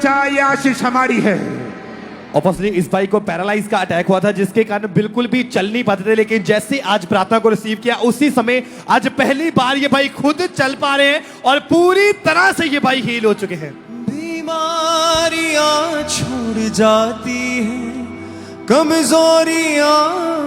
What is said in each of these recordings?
बचा ये आशीष हमारी है। ऑब्वियसली इस भाई को पैरालाइज का अटैक हुआ था जिसके कारण बिल्कुल भी चल नहीं पाते थे, लेकिन जैसे आज प्रार्थना को रिसीव किया उसी समय आज पहली बार ये भाई खुद चल पा रहे हैं और पूरी तरह से ये भाई हील हो चुके हैं। बीमारियां छोड़ जाती हैं, कमजोरियां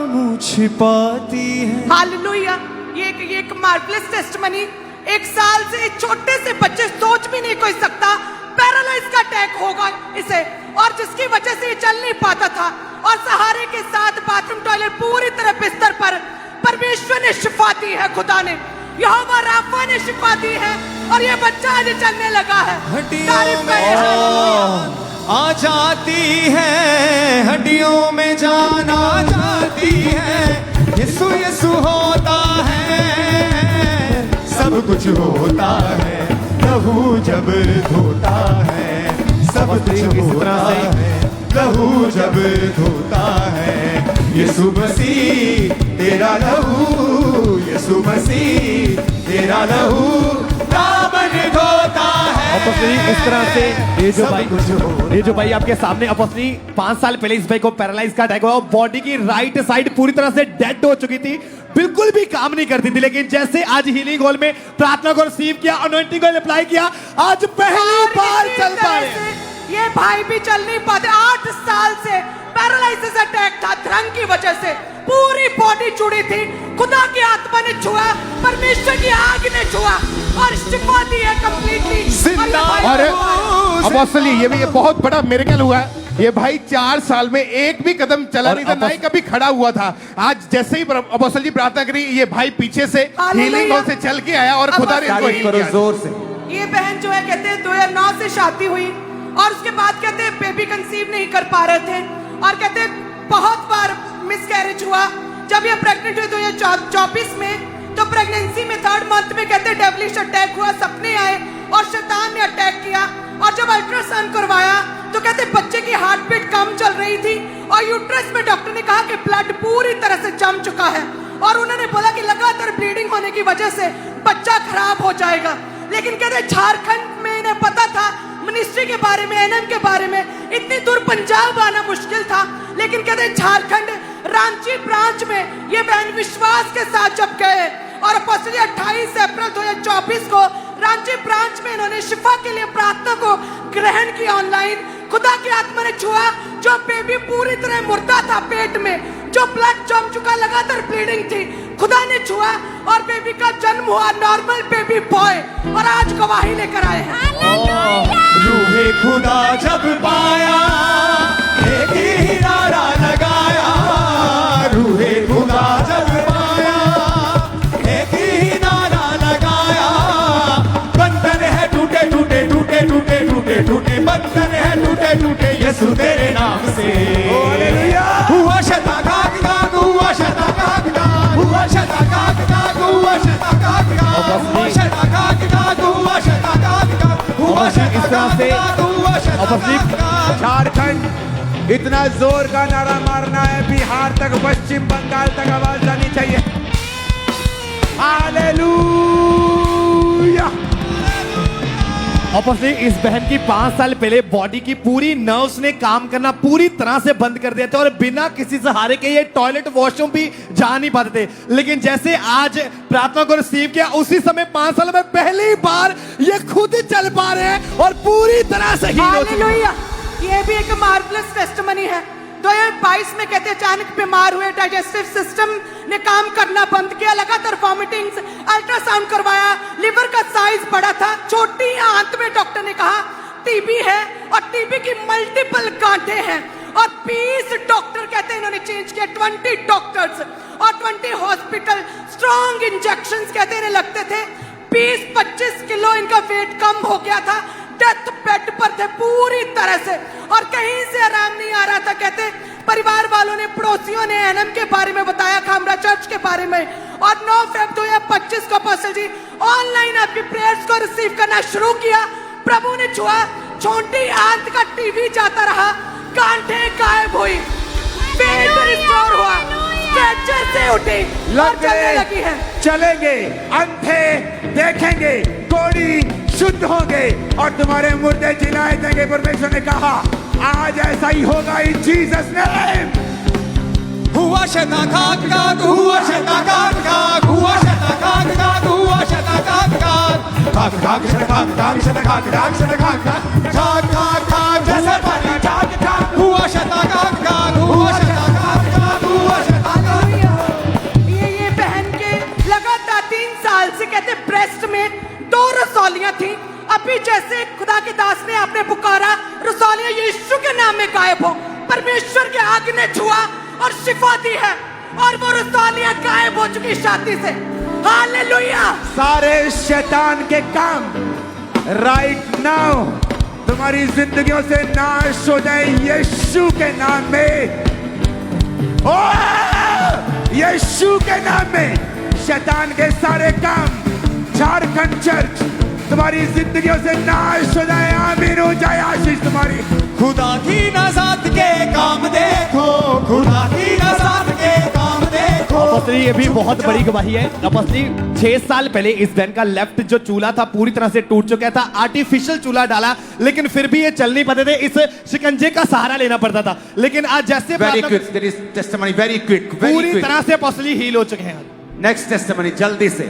मुँह छिपाती हैं। हालेलुया। ये एक मार्वलस टेस्टिमनी। एक साल से एक छोटे से बच्चे सोच भी नहीं कोई सकता पैरालाइज का अटैक होगा इसे, और जिसकी वजह से ये चल नहीं पाता था और सहारे के साथ बाथरूम टॉयलेट पूरी तरह बिस्तर पर परमेश्वर ने शिफा दी है, खुदा ने यहोवा राफा ने शिफा दी है और ये बच्चा आज चलने लगा है। तारीफ करें। आ जाती है हड्डियों में जान आ जाती है, यीशु यीशु होता है, सब कुछ होता है, लहू जब धोता है, सब कुछ होता है, लहू जब धोता है। यीशु मसीह तेरा लहू, यीशु मसीह तेरा लहू दामन धोता है। इस तरह से ये जो भाई आपके सामने अपनी 5 साल पहले इस भाई को पैरालाइज का अटैक हुआ, बॉडी की राइट साइड पूरी तरह से डेड हो चुकी थी, बिल्कुल भी काम नहीं करती थी, लेकिन जैसे आज हीलिंग हॉल में प्रार्थना को रिसीव किया, अनॉइंटिंग को अप्लाई किया, आज पहली बार चल पाए। ये भाई भी चल नहीं पाते। 8 साल से पैरालाइसिस अटैक था, ड्रंक की वजह से पूरी बॉडी जुड़ी थी। खुदा की आत्मा ने छुआ, परमेश्वर की आग ने छुआ और शिफा दी है कंप्लीटली। और अपोस्टली ये भी बहुत बड़ा मिरेकल हुआ है। ये भाई 4 साल में एक भी कदम चला नहीं था, ना ही कभी खड़ा हुआ था। आज जैसे ही अपोस्टल जी प्रार्थना करी, ये भाई पीछे से हीलिंग हॉल से चल के आया और खुदा ने इनको हील किया। जोर से। ये बहन जो है कहते हैं 2009 से शादी हुई और उसके बाद कहते हैं बेबी कंसीव नहीं कर पा रहे थे और कहते हैं बहुत बार मिसकैरेज हुआ। जब ये प्रेग्नेंट हुई 2024 में, तो प्रेगनेंसी में 3rd मंथ में कहते हैं डेविलिश अटैक हुआ, सपने आए और शैतान ने अटैक किया। और जब अल्ट्रासाउंड करवाया तो कहते बच्चे की हार्ट बीट कम चल रही थी और यूट्रस में डॉक्टर ने कहा कि ब्लड पूरी तरह से जम चुका है और उन्होंने बोला कि लगातार ब्लीडिंग होने की वजह से बच्चा खराब हो जाएगा। लेकिन कहते झारखंड में इन्हें पता था मिनिस्ट्री के बारे में, एनएम के बारे में, इतनी दूर पंजाब आना मुश्किल था, लेकिन कहते झारखंड रांची ब्रांच में ये बहन विश्वास के साथ जब गए और अपोस्टल 28 अप्रैल 2024 को रांची ब्रांच में इन्होंने शिफा के लिए प्रार्थना को ग्रहण किया ऑनलाइन। खुदा की आत्मा ने छुआ, जो बेबी पूरी तरह मुर्दा था पेट में, जो ब्लड जम चुका, लगातार ब्लीडिंग थी, खुदा ने छुआ और बेबी का जन्म हुआ, नॉर्मल बेबी बॉय, और आज गवाही लेकर आए हैं। रूहे खुदा जब पाया एक ही नारा लगाया, रूहे खुदा जब पाया एक ही नारा लगाया, बंधन है टूटे टूटे टूटे टूटे टूटे टूटे, बंधन है टूटे टूटे यीशु तेरे नाम से। हुआ शता काग काग, हुआ शता काग काग, हुआ शता काग काग, हुआ शता काग काग, हुआ शता काग काग, हुआ शता काग काग, हुआ शता काग काग। झारखंड इतना जोर का नारा मारना है, बिहार तक, पश्चिम बंगाल तक आवाज जानी चाहिए। हालेलुया। ऑब्वियसली इस बहन की 5 साल पहले बॉडी की पूरी नर्व्स ने काम करना पूरी तरह से बंद कर दिया था और बिना किसी सहारे के ये टॉयलेट वॉशरूम भी जा नहीं पाते थे, लेकिन जैसे आज प्रार्थना को रिसीव किया उसी समय 5 साल में पहली बार ये खुद चल पा रहे हैं और पूरी तरह से हील हो चुके हैं। ये भी एक मार्वलस टेस्टिमनी है। 2022 में कहते अचानक बीमार हुए, डाइजेस्टिव सिस्टम ने काम करना बंद किया, लगातार वॉमिटिंग्स, अल्ट्रासाउंड करवाया, लिवर का साइज बड़ा था, छोटी आंत में डॉक्टर ने कहा टीबी है और टीबी की मल्टीपल गांठें हैं और 20 डॉक्टर कहते हैं इन्होंने चेंज किया, 20 डॉक्टर्स और 20 हॉस्पिटल, स्ट्रॉन्ग इंजेक्शंस कहते इन्हें लगते थे। 20-25 किलो इनका वेट कम हो गया था, डेथ बेड पर थे पूरी तरह से और कहीं से आराम नहीं आ रहा था। कहते परिवार वालों ने, पड़ोसियों ने एनएम के बारे में बताया, खामरा चर्च के बारे में, और 9 फरवरी 2025 को अपोस्टल जी ऑनलाइन आपकी प्रेयर्स को रिसीव करना शुरू किया। प्रभु ने छुआ, छोटी आंत का टीवी जाता रहा, गांठें गायब हुई, पेट रिस्टोर हुआ, स्ट्रेचर से उठी और चलने लगी है। चलेंगे, अंधे देखेंगे, कोड़ी शुद्ध होंगे और तुम्हारे मुर्दे जिलाए जाएंगे। परमेश्वर ने कहा आज ऐसा ही होगा इन जीसस नेम। हुआ शता काक काक हुआ शता काक काक हुआ शता काक काक हुआ शता काक काक काक काक शता काक काक शता काक काक शता काक काक काक काक काक जैसे पानी काक काक हुआ शता काक काक हुआ शता काक काक हुआ शता ये बहन के लगातार 3 साल से कहते ब्रेस्ट में 2 रसौलियां थी। अभी जैसे खुदा के दास ने आपने पुकारा रसौलियां यीशु के नाम में गायब हो। परमेश्वर के आग ने छुआ और शिफा दी है और वो रसौलियां गायब हो चुकी छाती से। हालेलुया। सारे शैतान के काम राइट नाउ तुम्हारी जिंदगियों से नाश हो जाए यीशु के नाम में। ओ यीशु के नाम में शैतान के सारे काम झारखंड चर्च तुम्हारी जिंदगियों से नाश हो जाए। आमीन हो जाए आशीष तुम्हारी। खुदा की नज़ात के काम देखो खुदा की नज़ात के काम देखो। अपॉस्टली ये भी बहुत बड़ी गवाही है। अपॉस्टली 6 साल पहले इस बहन का लेफ्ट जो चूल्हा था पूरी तरह से टूट चुका था। आर्टिफिशियल चूल्हा डाला लेकिन फिर भी ये चल नहीं पाते थे। इस शिकंजे का सहारा लेना पड़ता था। लेकिन आज जैसे very quick there is testimony very quick पूरी तरह से अपॉस्टली हील हो चुके हैं। नेक्स्ट टेस्टिमनी जल्दी से।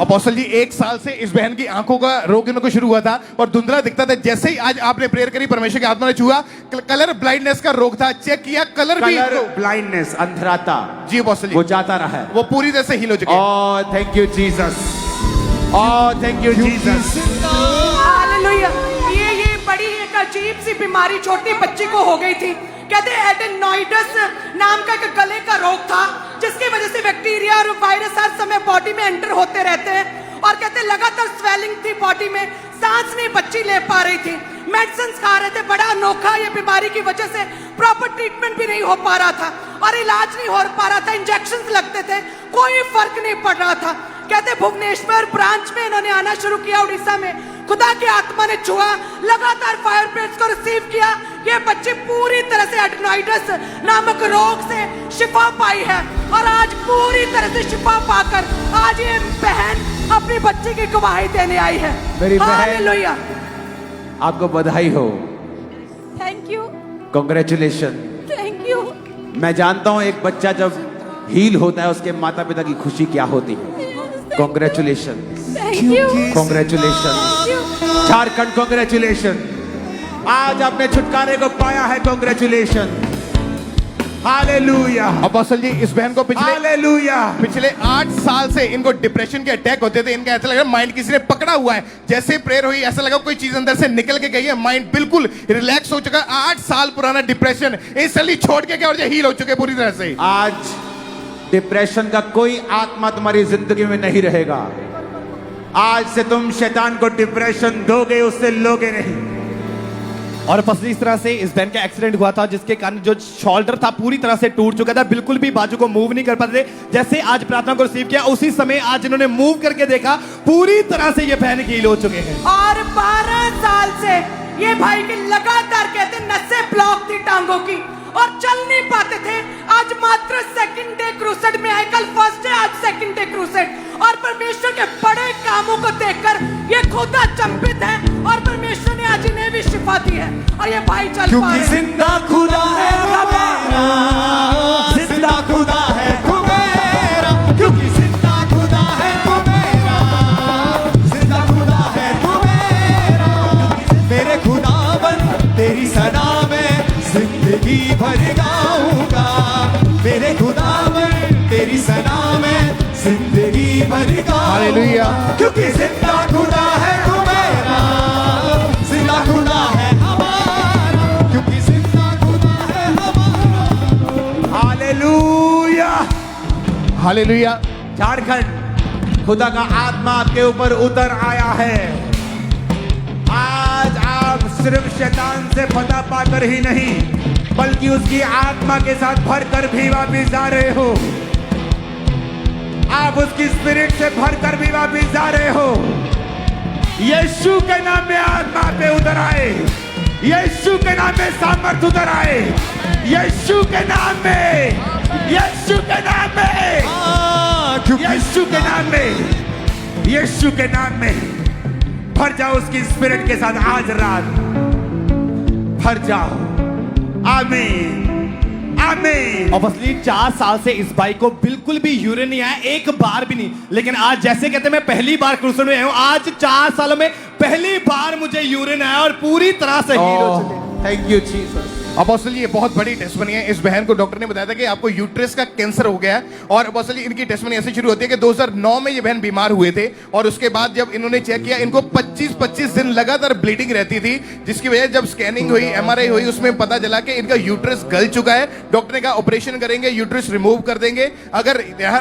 अपोस्टल जी 1 साल से इस बहन की आंखों का रोग इनको शुरू हुआ था और धुंधला दिखता था। जैसे ही आज आपने प्रेयर करी परमेश्वर के आत्मा ने छुआ। कलर ब्लाइंडनेस का रोग था, चेक किया कलर भी ब्लाइंडनेस अंधराता जी अपोस्टल जी वो जाता रहा है। वो पूरी तरह से हील हो चुके हैं। Oh thank you Jesus. Oh thank you Jesus. Hallelujah. ये बड़ी एक अजीब सी बीमारी छोटी बच्ची को हो गई थी। कहते एडेनोइडस नाम का एक गले का रोग था जिसकी वजह से बैक्टीरिया और वायरस हर समय बॉडी में एंटर होते रहते हैं और कहते लगातार स्वेलिंग थी बॉडी में, सांस नहीं बच्ची ले पा रही थी, मेडिसिन खा रहे थे। बड़ा अनोखा ये बीमारी की वजह से प्रॉपर ट्रीटमेंट भी नहीं हो पा रहा था और इलाज नहीं हो पा रहा था। इंजेक्शंस लगते थे, कोई फर्क नहीं पड़ रहा था। कहते भुवनेश्वर ब्रांच में इन्होंने आना शुरू किया उड़ीसा में। खुदा की आत्मा ने छुआ, लगातार फायर प्रेयर्स को रिसीव किया। ये बच्ची पूरी तरह से एडेनोइडस नामक रोग से शिफा पाई है और आज पूरी तरह से शिफा पाकर आज ये बहन अपनी बच्ची की गवाही देने आई है। मेरी बहन हालेलुया। आपको बधाई हो। Thank you congratulation. Thank you. मैं जानता हूं एक बच्चा जब हील होता है उसके माता पिता की खुशी क्या होती है। Congratulation thank you. Congratulation Jharkhand congratulation. आज आपने छुटकारे को पाया है। Congratulation hallelujah. अपोस्टल जी इस बहन को हालेलुया पिछले 8 साल से इनको डिप्रेशन के अटैक होते थे। इनका ऐसा लगा माइंड किसी ने पकड़ा हुआ है। जैसे प्रेयर हुई ऐसा लगा कोई चीज अंदर से निकल के गई है। माइंड बिल्कुल रिलैक्स हो चुका। 8 साल पुराना डिप्रेशन इंस्टेंटली छोड़ के क्या और हील हो चुके पूरी तरह से। आज डिप्रेशन का कोई आत्मा तुम्हारी जिंदगी में नहीं रहेगा। आज से तुम शैतान को डिप्रेशन दोगे, उससे लोगे नहीं। और पसली इस तरह से इस बहन का एक्सीडेंट हुआ था जिसके कारण जो शोल्डर था पूरी तरह से टूट चुका था। बिल्कुल भी बाजू को मूव नहीं कर पाते थे। जैसे आज प्रार्थना को रिसीव किया उसी समय आज इन्होंने मूव करके देखा पूरी तरह से ये बहन हील हो चुके हैं। और 12 साल से ये भाई की लगातार कहते नसें ब्लॉक थी टांगों की और चल नहीं पाते थे। आज मात्र सेकंड डे क्रूसेड में आए। कल फर्स्ट डे, आज सेकंड डे क्रूसेड। और परमेश्वर के बड़े कामों को देखकर ये खुद अचंभित है और परमेश्वर ने आज इन्हें भी शिफा दी है और ये भाई चल पा क्योंकि रहे हैं। जिंदा खुदा है हमारा, जिंदा खुदा है तू मेरा, क्योंकि जिंदा खुदा है तू मेरा, जिंदा खुदा है तू मेरा। मेरे खुदावन तेरी सना में जिंदगी भर गाऊंगा। मेरे खुदावन तेरी सना में जिंदगी भर गाऊंगा। हालेलुया। क्योंकि जिंदा खुदा है तू मेरा, जिंदा खुदा है हमारा, क्योंकि जिंदा खुदा है हमारा। Hallelujah hallelujah. झारखंड खुदा का आत्मा आपके ऊपर उतर आया है। आज आप सिर्फ शैतान से फतह पाकर ही नहीं बल्कि उसकी आत्मा के साथ भरकर भी वापिस जा रहे हो। आप उसकी स्पिरिट से भरकर भी वापिस जा रहे हो। यीशु के नाम में आत्मा पे उतर आए। यीशु के नाम में सामर्थ उतर आए। यीशु के नाम में, यीशु के नाम में, यीशु के नाम में, यीशु के नाम में भर जाओ उसकी स्पिरिट के साथ आज रात, भर जाओ। आमीन आमीन। ऑब्वियसली 4 साल से इस भाई को बिल्कुल भी यूरिन नहीं आया, एक बार भी नहीं। लेकिन आज जैसे कहते हैं मैं पहली बार क्रूसेड में आया हूं, आज 4 सालों में पहली बार मुझे यूरिन आया और पूरी तरह से हील हो चुके। Thank you Jesus. अपोस्टल ये बहुत बड़ी टेस्टमनी है। इस बहन को डॉक्टर ने बताया था कि आपको यूट्रस का कैंसर हो गया है। और अपोस्टल इनकी टेस्टमनी ऐसे शुरू होती है कि 2009 में ये बहन बीमार हुए थे और उसके बाद जब इन्होंने चेक किया, इनको 25 दिन लगातार ब्लीडिंग रहती थी, जिसकी वजह जब स्कैनिंग हुई, MRI हुई, उसमें पता चला कि इनका यूट्रस गल चुका है। डॉक्टर ने कहा ऑपरेशन करेंगे, यूट्रस रिमूव कर देंगे, अगर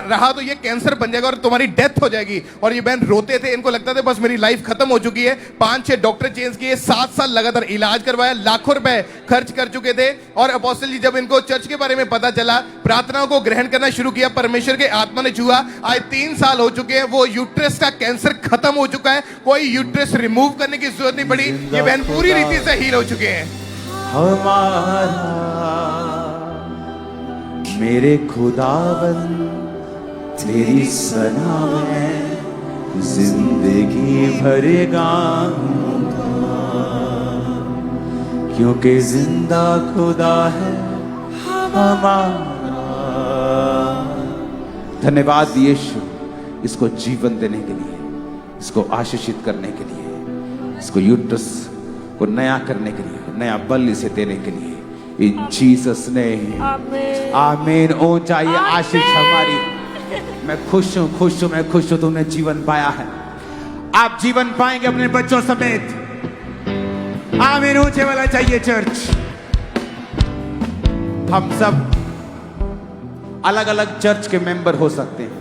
रहा तो ये कैंसर बन जाएगा और तुम्हारी डेथ हो जाएगी। और ये बहन रोते थे, इनको लगता था बस मेरी लाइफ खत्म हो चुकी है। 5-6 डॉक्टर चेंज किए, 7 साल लगातार इलाज करवाया, लाखों रुपए खर्च कर चुके थे। और अपोस्टल जी जब इनको चर्च के बारे में पता चला, प्रार्थनाओं को ग्रहण करना शुरू किया, परमेश्वर के आत्मा ने छुआ। आज 3 साल हो चुके हैं, वो यूट्रस का कैंसर खत्म हो चुका है, कोई यूट्रस रिमूव करने की जरूरत नहीं पड़ी। ये बहन पूरी रीति से हील हो चुके हैं। हमारा मेरे खुदावन तेरी सना में जिंदगी भर गाऊंगा, क्योंकि जिंदा खुदा है हमारा। धन्यवाद यीशु, इसको जीवन देने के लिए, इसको आशीषित करने के लिए, इसको यूट्रस को नया करने के लिए, नया बल इसे देने के लिए। इन जीसस ने आमीन। ओ चाहिए आशीष हमारी। मैं खुश हूं, खुश हूं, मैं खुश हूं, तुमने जीवन पाया है। आप जीवन पाएंगे अपने बच्चों समेत। आमीन। ऊंचे वाला चाहिए चर्च। हम सब अलग अलग चर्च के मेंबर हो सकते हैं,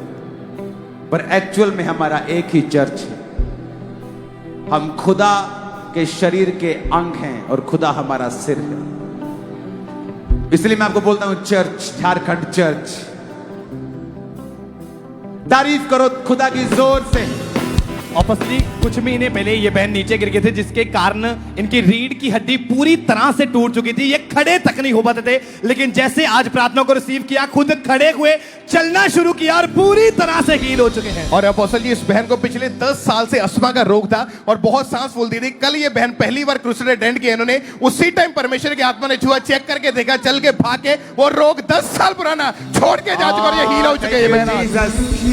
पर एक्चुअल में हमारा एक ही चर्च है। हम खुदा के शरीर के अंग हैं और खुदा हमारा सिर है। इसलिए मैं आपको बोलता हूं चर्च, झारखंड चर्च। तारीफ करो खुदा की जोर से। ऑब्वियसली कुछ महीने पहले ये बहन नीचे गिर गए थे, जिसके कारण इनकी रीढ़ की हड्डी पूरी तरह से टूट चुकी थी। ये खड़े तक नहीं हो पाते थे, लेकिन जैसे आज प्रार्थना को रिसीव किया, खुद खड़े हुए, चलना शुरू किया और पूरी तरह से हील हो चुके हैं। और अपोस्टल जी इस बहन को पिछले 10 साल से अस्थमा का रोग था और बहुत सांस फूलती थी। कल ये बहन पहली बार क्रूसेड अटेंड किया इन्होंने, उसी टाइम परमेश्वर की आत्मा ने छुआ, चेक करके देखा, चल के भाग के वो रोग 10 साल पुराना छोड़ के जा चुका और ये हील हो चुके हैं ये बहन।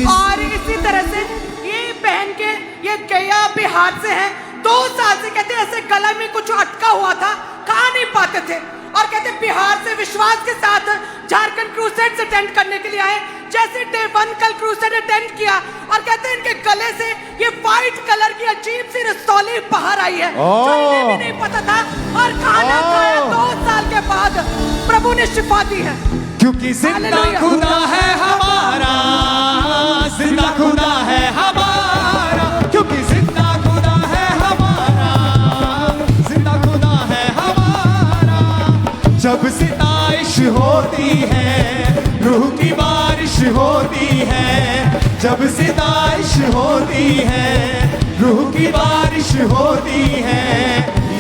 और इसी तरह से ये बहन के ये गया बिहार से है। 2 साल से कहते ऐसे गला में कुछ अटका हुआ था, खा नहीं पाते थे, और कहते बिहार से विश्वास के साथ झारखंड क्रूसेड अटेंड करने के लिए आए। जैसे डे 1 कल क्रूसेड अटेंड किया और कहते इनके गले से ये व्हाइट कलर की अजीब सी रसौली बाहर आई है, जो इन्हें भी नहीं पता था। और खाना खाया 2 साल के बाद प्रभु ने शिफा दी है, क्योंकि जिंदा हालेलुया। खुदा है हमारा, जिंदा खुदा है हमारा, क्योंकि जिंदा खुदा है हमारा, जिंदा खुदा है हमारा। जब सिताइश होती है, रूह की बारिश होती है, जब सिताइश होती है, रूह की बारिश होती है,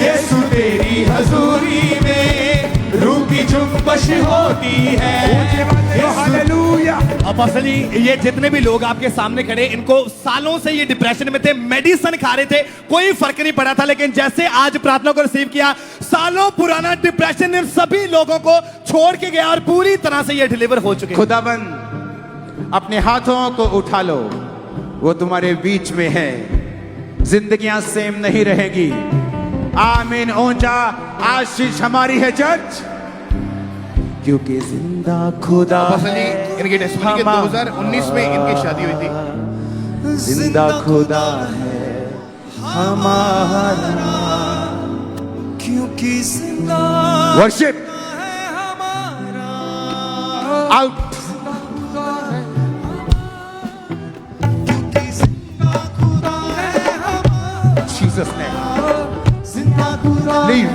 यीशु तेरी हजूरी में रूह की जुम्बश होती है। हालेलुया। अपोस्टली ये जितने भी लोग आपके सामने खड़े, इनको सालों से ये डिप्रेशन में थे, मेडिसिन खा रहे थे, कोई फर्क नहीं पड़ा था। लेकिन जैसे आज प्रार्थना को रिसीव किया, सालों पुराना डिप्रेशन इन सभी लोगों को छोड़ के गया और पूरी तरह से ये डिलीवर हो चुके हैं। खुदाबंद अपने हाथों को उठा लो, वो तुम्हारे बीच में है। जिंदगियां सेम नहीं रहेगी। आमीन। ऊंचा आशीष हमारी है चर्च, क्योंकि जिंदा खुदा अपोस्टल जी इनकी टेस्टमनी के 2019 में इनकी शादी हुई थी। जिंदा खुदा है हमारा, क्योंकि जिंदा वर्शिप है हमारा, आउट। क्योंकि जिंदा खुदा है हमारा, जीसस ने जिंदा खुदा लीव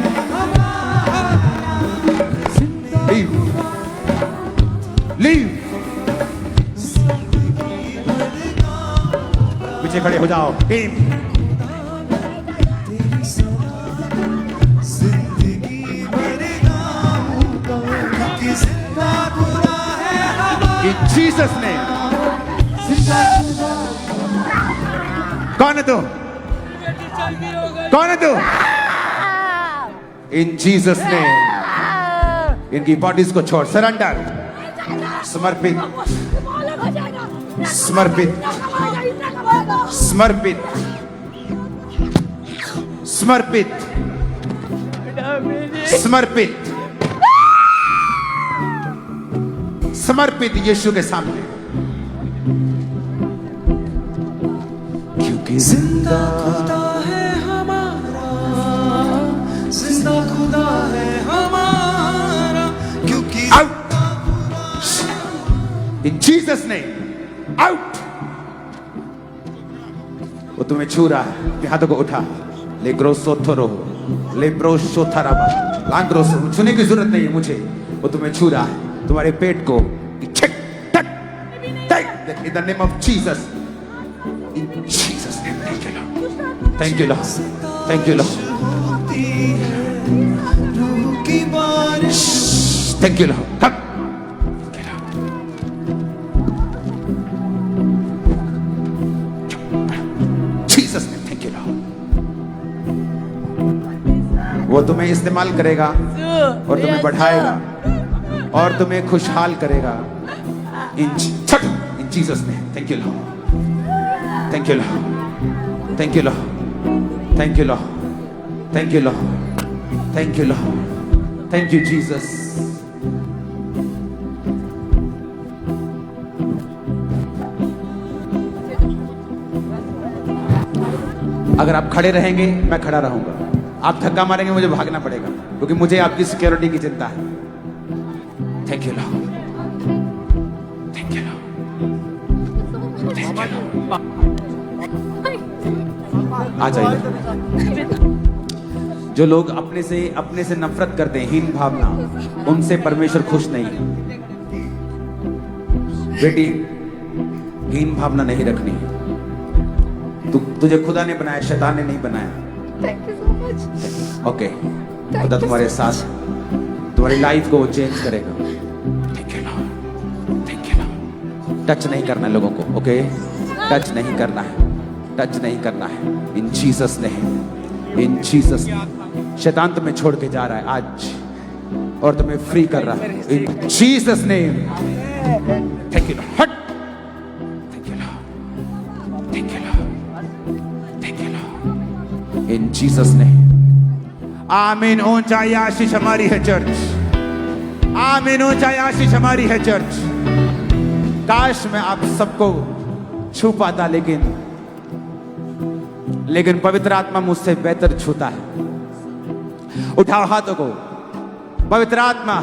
लीव लीव। पीछे खड़े हो जाओ टीम। जिंदगी मेरे गाऊंगा, क्योंकि जिंदा खुदा है हमारा, इन जीसस ने। जिंदा खुदा। कौन है तू? कौन है तू? इन जीसस ने इनकी बॉडीज को छोड़, सरेंडर, समर्पित, समर्पित, समर्पित, समर्पित, समर्पित, समर्पित यीशु के सामने। क्योंकि जिंदा खुदा है हमारा, जिंदा खुदा है हमारा, क्योंकि आउट इन जीसस ने, आउट। वो तुम्हें छू रहा है, अपने हाथों को उठा, ले ग्रोसो थोरो, ले ब्रोसो थराबा, लांग्रोसो, छूने की जरूरत नहीं है मुझे, वो तुम्हें छू रहा है, तुम्हारे पेट को, in the name of Jesus, in Jesus name, thank you Lord, thank you Lord, thank you Lord, thank you Lord, come. Jesus name, thank you Lord. वो तुम्हें इस्तेमाल करेगा और तुम्हें बढ़ाएगा और तुम्हें खुशहाल करेगा in Jesus name. Thank you Lord, thank you Lord, thank you Lord, thank you Lord, thank you Lord, thank you Lord, thank you Jesus. अगर आप खड़े रहेंगे मैं खड़ा रहूंगा, आप धक्का मारेंगे मुझे भागना पड़ेगा, क्योंकि मुझे आपकी सिक्योरिटी की चिंता है। Thank you lord, thank you lord, thank you lord. आ जाइए। जो लोग अपने से नफरत करते हैं, हीन भावना, उनसे परमेश्वर खुश नहीं है। बेटी, हीन भावना नहीं रखनी। तुझे खुदा ने बनाया, शैतान ने नहीं बनाया। Thank you so much. Okay, खुदा तुम्हारे साथ, तुम्हारी लाइफ को वो चेंज करेगा। Thank you lord, thank you Lord. Touch नहीं करना है लोगों को, ओके? टच नहीं करना है, टच नहीं करना है। In Jesus name, in Jesus, शैतान तुम्हें छोड़ के जा रहा है आज और तुम्हें फ्री कर रहा है। In Jesus name, thank you lord. हट, thank you lord, thank you lord, thank you lord. In Jesus name, आमीन। ऊंचाई आशीष हमारी है चर्च, आमीन। ऊंचाई आशीष हमारी है चर्च। काश मैं आप सबको छू पाता, लेकिन पवित्र आत्मा मुझसे बेहतर छूता है। उठाओ हाथों को। पवित्र आत्मा,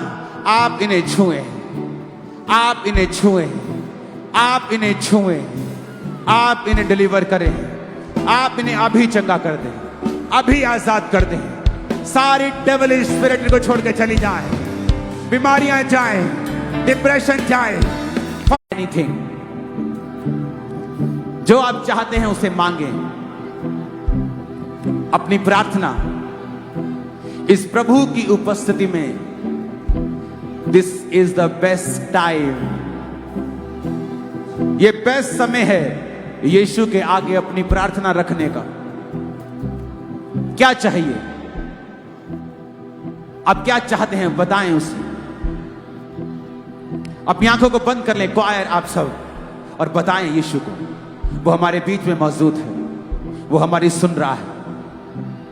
आप इन्हें छुएं, आप इन्हें छुएं, आप इन्हें छुएं, आप इन्हें डिलीवर करें, आप इन्हें अभी चंगा कर दें, अभी आजाद कर दें। सारी डेविलिश स्पिरिट को छोड़ के चली जाए, बीमारियां जाए, डिप्रेशन जाए। एनीथिंग जो आप चाहते हैं उसे मांगे। अपनी प्रार्थना इस प्रभु की उपस्थिति में, this is the best time. ये बेस्ट समय है यीशु के आगे अपनी प्रार्थना रखने का। क्या चाहिए? आप क्या चाहते हैं बताएं उसे। अपनी आंखों को बंद कर लें क्वायर आप सब, और बताएं यीशु को। वो हमारे बीच में मौजूद है, वो हमारी सुन रहा है।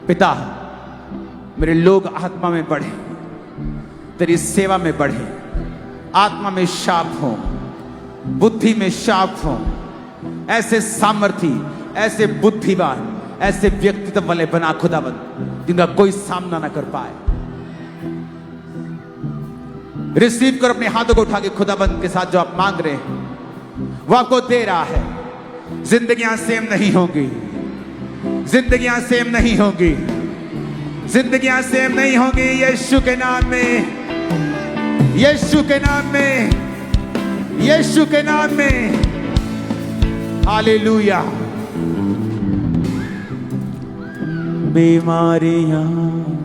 पिता, मेरे लोग आत्मा में बढ़े, तेरी सेवा में बढ़े, आत्मा में शार्प हो, बुद्धि में शार्प हो। ऐसे सामर्थी, ऐसे बुद्धिमान, ऐसे व्यक्तित्व वाले बना खुदाबंद, जिनका कोई सामना ना कर पाए। रिसीव कर अपने हाथों को उठा के खुदाबंद के साथ जो आप मांग रहे हैं वो आपको दे रहा है। जिंदगियां सेम नहीं होंगी, जिंदगियां सेम नहीं होंगी, जिंदगियां सेम नहीं होंगी। यीशु के नाम में, यीशु के नाम में, यीशु के नाम में। हालेलुया। बीमारियां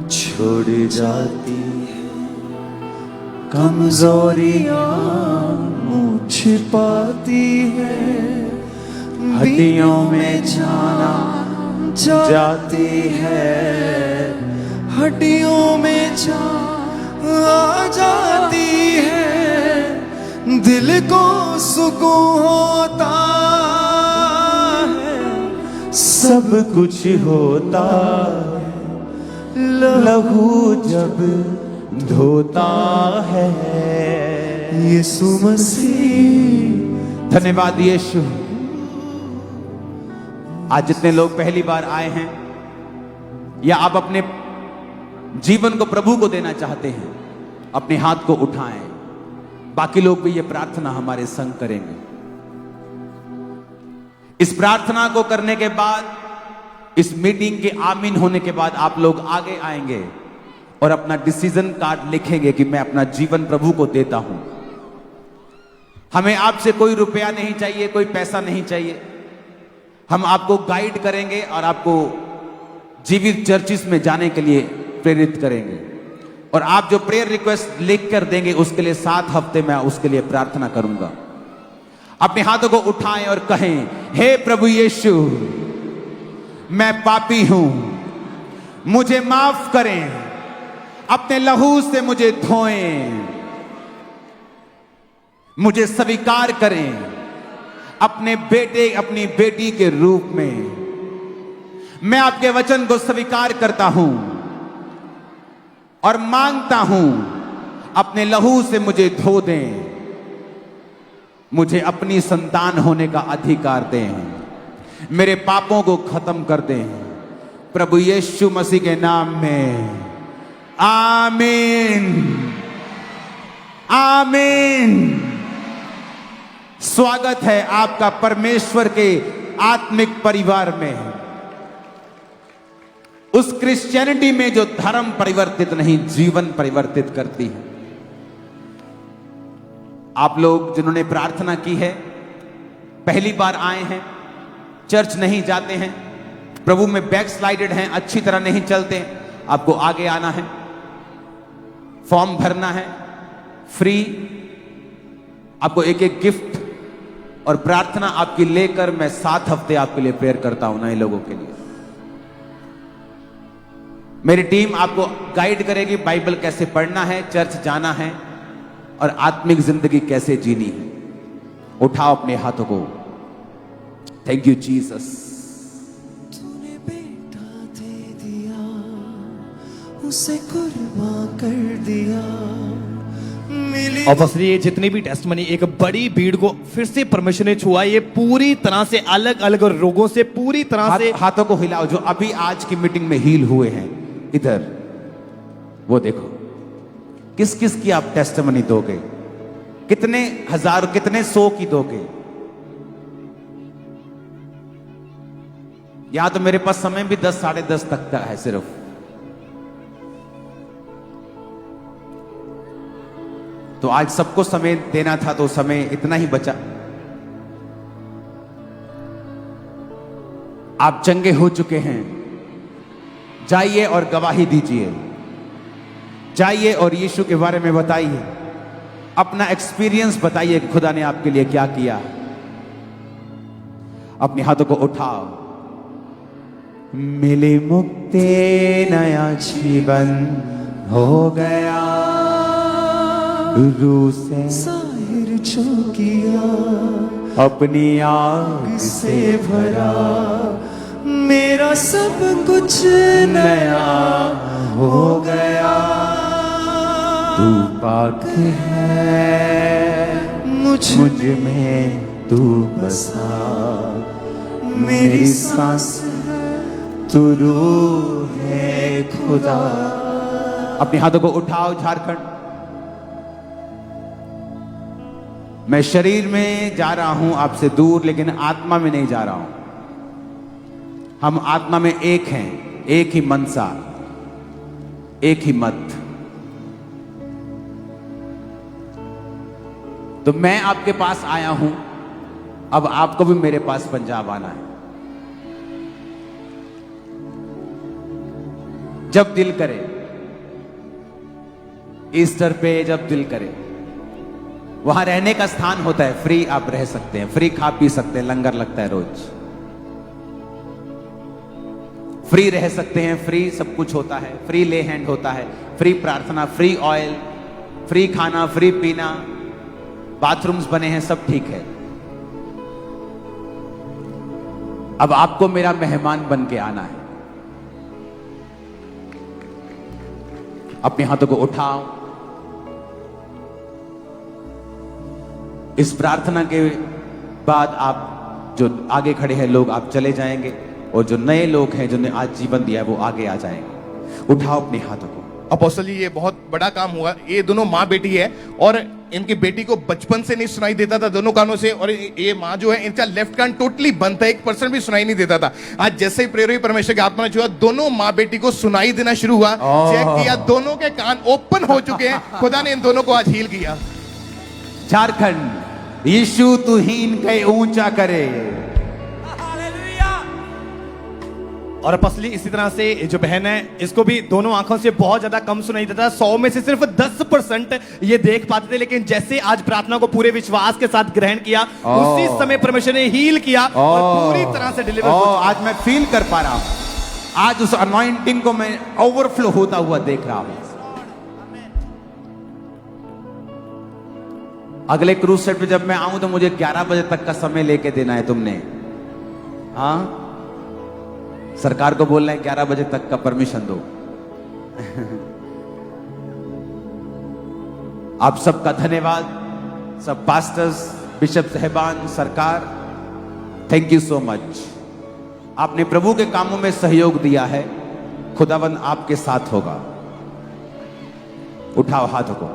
छोड़ जाती है, कमजोरियां मुँह छिपाती है, हड्डियों में जाना जाती है, हड्डियों में जान आ जाती है, दिल को सुकून होता है, सब कुछ होता है, लहू जब धोता है यीशु मसीह। धन्यवाद यीशु। आज जितने लोग पहली बार आए हैं या आप अपने जीवन को प्रभु को देना चाहते हैं, अपने हाथ को उठाएं। बाकी लोग भी ये प्रार्थना हमारे संग करेंगे। इस प्रार्थना को करने के बाद, इस मीटिंग के आमीन होने के बाद आप लोग आगे आएंगे और अपना डिसीजन कार्ड लिखेंगे कि मैं अपना जीवन प्रभु को देता हूं। हमें आपसे कोई रुपया नहीं चाहिए, कोई पैसा नहीं चाहिए। हम आपको गाइड करेंगे और आपको जीवित चर्चिस में जाने के लिए प्रेरित करेंगे। और आप जो प्रेयर रिक्वेस्ट लिख कर देंगे उसके लिए 7 हफ्ते में उसके लिए प्रार्थना करूंगा। अपने हाथों को उठाएं और कहें, हे प्रभु यीशु, मैं पापी हूं, मुझे माफ करें, अपने लहू से मुझे धोएं, मुझे स्वीकार करें अपने बेटे अपनी बेटी के रूप में। मैं आपके वचन को स्वीकार करता हूं और मांगता हूं अपने लहू से मुझे धो दें, मुझे अपनी संतान होने का अधिकार दें, मेरे पापों को खत्म कर दें, प्रभु यीशु मसीह के नाम में, आमीन, आमीन। स्वागत है आपका परमेश्वर के आत्मिक परिवार में, उस क्रिश्चियनिटी में जो धर्म परिवर्तित नहीं, जीवन परिवर्तित करती है। आप लोग जिन्होंने प्रार्थना की है, पहली बार आए हैं, चर्च नहीं जाते हैं, प्रभु में बैकस्लाइडेड हैं, अच्छी तरह नहीं चलते, आपको आगे आना है, फॉर्म भरना है, फ्री। आपको एक एक गिफ्ट और प्रार्थना आपकी लेकर मैं 7 हफ्ते आपके लिए प्रेयर करता हूं नए लोगों के लिए। मेरी टीम आपको गाइड करेगी बाइबल कैसे पढ़ना है, चर्च जाना है और आत्मिक जिंदगी कैसे जीनी है। उठाओ अपने हाथों को। Thank you Jesus. तूने बेटा दे दिया, उसे कुर्बान कर दिया, मिली। और बस ये जितनी भी टेस्टमनी, एक बड़ी भीड़ को फिर से परमेश्वर ने छुआ। ये पूरी तरह से अलग अलग रोगों से पूरी तरह से हाथों को हिलाओ। जो अभी आज की मीटिंग में हील हुए हैं इधर, वो देखो किस किस की आप टेस्टमनी दोगे, कितने हजार कितने 100 की दोगे। यहां तो मेरे पास समय भी 10 साढ़े 10 तक का है सिर्फ। तो आज सबको समय देना था तो समय इतना ही बचा। आप चंगे हो चुके हैं, जाइए और गवाही दीजिए, जाइए और यीशु के बारे में बताइए, अपना एक्सपीरियंस बताइए कि खुदा ने आपके लिए क्या किया। अपने हाथों को उठाओ। मिली मुक्ति, नया जीवन हो गया, रूह से जाहिर जो किया, अपनी आग से भरा, मेरा सब कुछ नया हो गया। तू पाक है, मुझ में तू बसा, मेरी सांस तू रूह है खुदा। अपने हाथों को उठाओ झारखंड। मैं शरीर में जा रहा हूं आपसे दूर, लेकिन आत्मा में नहीं जा रहा हूं। हम आत्मा में एक हैं, एक ही मनसा, एक ही मत। तो मैं आपके पास आया हूं, अब आपको भी मेरे पास पंजाब आना है। जब दिल करे, ईस्टर पे जब दिल करे, वहां रहने का स्थान होता है, फ्री आप रह सकते हैं, फ्री खा पी सकते हैं, लंगर लगता है रोज। फ्री रह सकते हैं, फ्री सब कुछ होता है, फ्री ले हैंड होता है, फ्री प्रार्थना, फ्री ऑयल, फ्री खाना, फ्री पीना, बाथरूम्स बने हैं, सब ठीक है। अब आपको मेरा मेहमान बन के आना है। अपने हाथों को उठाओ। इस प्रार्थना के बाद आप जो आगे खड़े हैं लोग, आप चले जाएंगे, और जो नए लोग हैं जिन्होंने आज जीवन दिया है वो आगे आ जाएंगे। उठाओ अपने हाथों को। अपोस्टल जी, ये बहुत बड़ा काम हुआ। ये दोनों माँ बेटी है, और इनकी बेटी को बचपन से नहीं सुनाई देता था दोनों कानों से, और ये माँ जो है इनका लेफ्ट कान टोटली बंद था, 1% भी सुनाई नहीं देता था। आज जैसे ही प्रेरित हुई परमेश्वर की आत्मा ने छुआ, दोनों माँ बेटी को सुनाई देना शुरू हुआ। चेक किया, दोनों के कान ओपन हो चुके हैं। खुदा ने इन दोनों को आज हील किया। झारखंड, यीशु तू हीन कहे ऊंचा करे। और पसली इसी तरह से जो बहन है, इसको भी दोनों आंखों से बहुत ज्यादा कम सुनाई देता था। 100 में से सिर्फ 10% ये देख पाते थे, लेकिन जैसे आज प्रार्थना को पूरे विश्वास के साथ ग्रहण किया, उसी समय परमेश्वर ने हील किया और पूरी तरह से डिलीवर हो चुका। आज मैं फील कर पा रहा हूं, आज उस अनॉइंटिंग को मैं ओवरफ्लो होता हुआ देख रहा हूं। अगले क्रूज सेट पे जब मैं आऊं तो मुझे 11 बजे तक का समय लेके देना है तुमने। हाँ, सरकार को बोलना है 11 बजे तक का परमिशन दो। आप सबका धन्यवाद, सब पास्टर्स, बिशप साहिबान, सरकार, थैंक यू सो मच। आपने प्रभु के कामों में सहयोग दिया है, खुदावंद आपके साथ होगा। उठाओ हाथों को।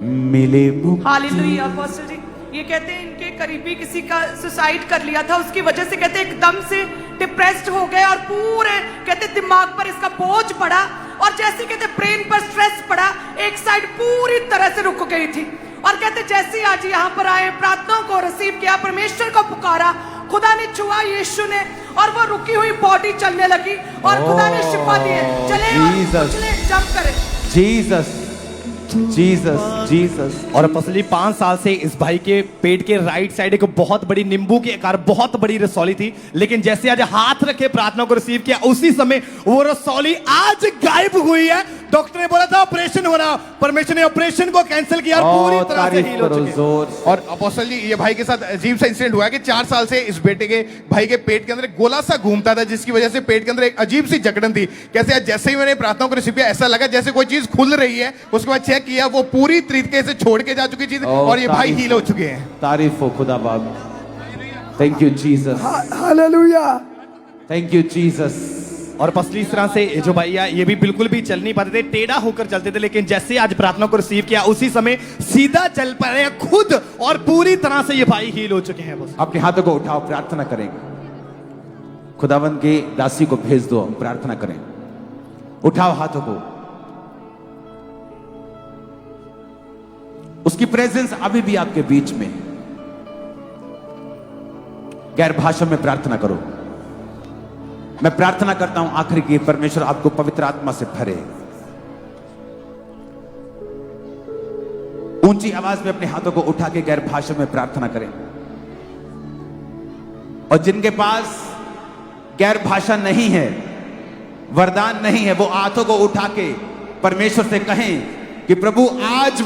मिले हालेलुया। अपोस्टल जी, ये कहते हैं इनके करीबी किसी का सुसाइड कर लिया था, उसकी वजह से कहते हैं एकदम से डिप्रेस्ड हो गए, और पूरे कहते दिमाग पर इसका बोझ पड़ा, और जैसे कहते ब्रेन पर स्ट्रेस पड़ा, एक साइड पूरी तरह से रुक गई थी। और कहते जैसे ही आज यहाँ पर आए, प्रार्थनाओं को रिसीव किया, परमेश्वर को पुकारा, खुदा ने छुआ यीशु ने, और वो रुकी हुई बॉडी चलने लगी, और खुदा ने शिफा दी है। चले और उछले, जंप करें। Jesus, Jesus, Jesus. और पसली 5 साल से इस भाई के पेट के राइट साइड एक बहुत बड़ी नींबू के आकार बहुत बड़ी रसौली थी, लेकिन जैसे आज हाथ रखे प्रार्थना को रिसीव किया, उसी समय वो रसौली आज गायब हुई है। डॉक्टर ने बोला था ऑपरेशन होना, परमेश्वर ने ऑपरेशन को कैंसिल किया और पूरी तरह से हील हो चुके हैं। और अपोस्टल जी, ये भाई के साथ अजीब सा इंसिडेंट हुआ कि 4 साल से इस बेटे के भाई के पेट के अंदर एक गोला सा घूमता था, जिसकी वजह से पेट के अंदर एक अजीब सी जकड़न थी। कैसे आज जैसे ही मैंने प्रार्थनाओं को रिसीव किया, ऐसा लगा जैसे कोई चीज खुल रही है। उसके बाद चेक किया, वो पूरी तरीके से छोड़ के जा चुकी चीज, और ये भाई हील हो चुके हैं। तारीफ हो खुदा बाप। Thank you Jesus, hallelujah. Thank you Jesus. और पसली इस तरह से जो भैया, ये भी बिल्कुल भी चल नहीं पाते थे, टेढ़ा होकर चलते थे, लेकिन जैसे आज प्रार्थना को रिसीव किया, उसी समय सीधा चल पा रहे हैं खुद, और पूरी तरह से ये भाई हील हो चुके हैं। बस अपने हाथों को उठाओ, प्रार्थना करेंगे। खुदावंद की दासी को भेज दो, हम प्रार्थना करें। उठाओ हाथों को। उसकी प्रेजेंस अभी भी आपके बीच में है। गैर भाषा में प्रार्थना करो। मैं प्रार्थना करता हूं आखिर की, परमेश्वर आपको पवित्र आत्मा से भरे। ऊंची आवाज में अपने हाथों को उठा के गैर भाषा में प्रार्थना करें। और जिनके पास गैर भाषा नहीं है, वरदान नहीं है, वो हाथों को उठा के परमेश्वर से कहें कि प्रभु आज